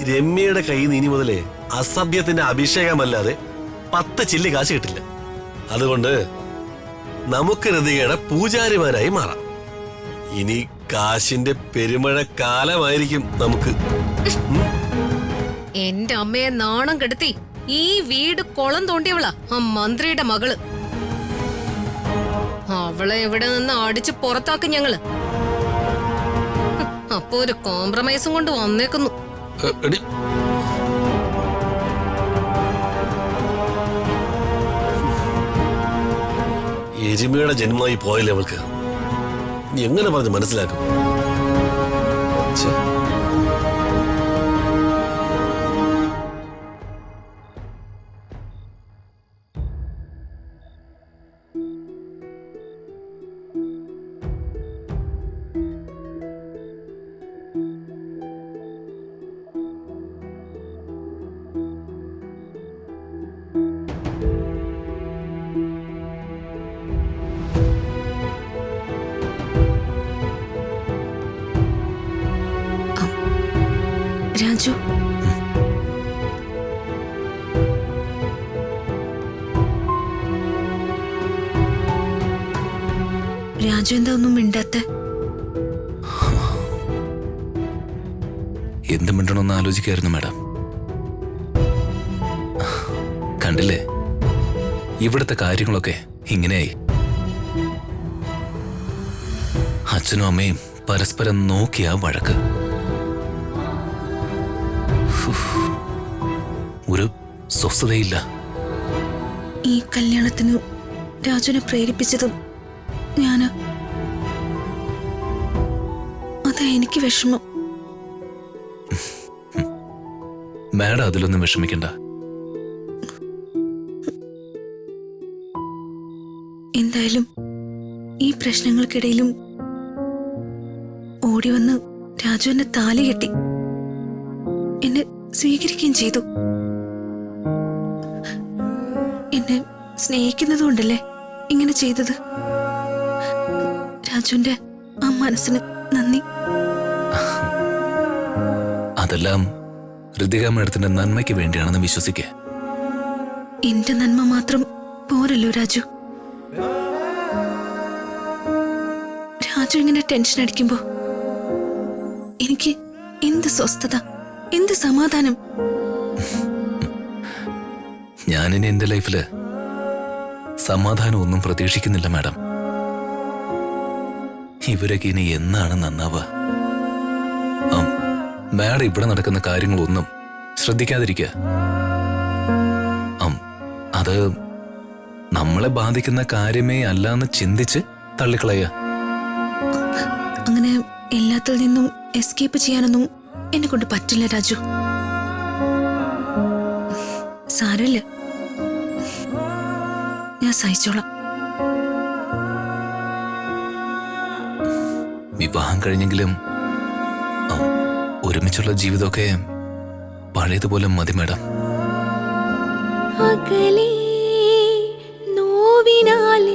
രമ്യയുടെ കയ്യിൽ നിന്ന് ഇനി മുതലേ അസഭ്യത്തിന്റെ അഭിഷേകമല്ലാതെ 10 ചില്ലി കാശ് കിട്ടില്ല. അതുകൊണ്ട് നമുക്ക് രതികയുടെ പൂജാരിമാരായി മാറാം. ഇനി കാശിന്റെ പെരുമഴ കാലമായിരിക്കും നമുക്ക്. എന്റെ അമ്മയെ നാണം കെടുത്തി ഈ വീട് കുളം തോണ്ടിയവളാ ആ മന്ത്രിയുടെ മകള്. അവളെ ഇവിടെ നിന്ന് അടിച്ച് പുറത്താക്കും ഞങ്ങള്. അപ്പൊ ഒരു കോംപ്രമൈസും കൊണ്ട് വന്നേക്കുന്നു. എരുമയുടെ ജന്മമായി പോയല്ലേ അവൾക്ക്. നീ എങ്ങനെ പറഞ്ഞ് മനസ്സിലാക്കും? രാജു, രാജു എന്താ ഒന്നും മിണ്ടാത്ത? എന്ത് മിണ്ടണമെന്ന് ആലോചിക്കായിരുന്നു മാഡം. കണ്ടില്ലേ, ഇവിടുത്തെ കാര്യങ്ങളൊക്കെ ഇങ്ങനെയായി. അച്ഛനും അമ്മയും പരസ്പരം നോക്കിയാ വഴക്ക്. ഒരു സ്വസ്ഥതയില്ല. ഈ കല്യാണത്തിന് രാജുവിനെ പ്രേരിപ്പിച്ചതും ഞാന്. അതാ എനിക്ക് വിഷമം. മാഡം അതിലൊന്നും വിഷമിക്കണ്ട. എന്തായാലും ഈ പ്രശ്നങ്ങൾക്കിടയിലും ഓടി വന്ന് രാജു എന്നെ താലി കെട്ടി എന്നെ സ്വീകരിക്കുകയും ചെയ്തു. എന്നെ സ്നേഹിക്കുന്നതുകൊണ്ടല്ലേ ഇങ്ങനെ ചെയ്തത്. രാജുവിന്റെ ആ മനസ്സിന് നന്ദി. അതെല്ലാം ഋതിക മേഡത്തിന്റെ നന്മയ്ക്ക് വേണ്ടിയാണെന്ന് വിശ്വസിക്കേ. എന്റെ നന്മ മാത്രം പോരല്ലോ രാജു. രാജു ഇങ്ങനെ ടെൻഷൻ അടിക്കുമ്പോ എനിക്ക് എന്ത് സ്വസ്ഥത, എന്ത് സമാധാനം. ഞാനിനി എന്റെ ലൈഫില് സമാധാനം ഒന്നും പ്രതീക്ഷിക്കുന്നില്ല മാഡം. ഇവരൊക്കെ ഇനി എന്നാണ് നന്നാവുക? മാഡം ഇവിടെ നടക്കുന്ന കാര്യങ്ങളൊന്നും ശ്രദ്ധിക്കാതിരിക്കുക. അത് നമ്മളെ ബാധിക്കുന്ന കാര്യമേ അല്ലാന്ന് ചിന്തിച്ച് തള്ളിക്കളയുക. അങ്ങനെ എല്ലാത്തിൽ നിന്നും എസ്കേപ്പ് ചെയ്യാനൊന്നും എന്നെ കൊണ്ട് പറ്റില്ല രാജു. സാരമില്ല, ഞാൻ സഹിച്ചോളാം. വിവാഹം കഴിഞ്ഞെങ്കിലും ഒരുമിച്ചുള്ള ജീവിതമൊക്കെ പഴയതുപോലെ മതി മാഡം. അകലേ നോവിനാലേ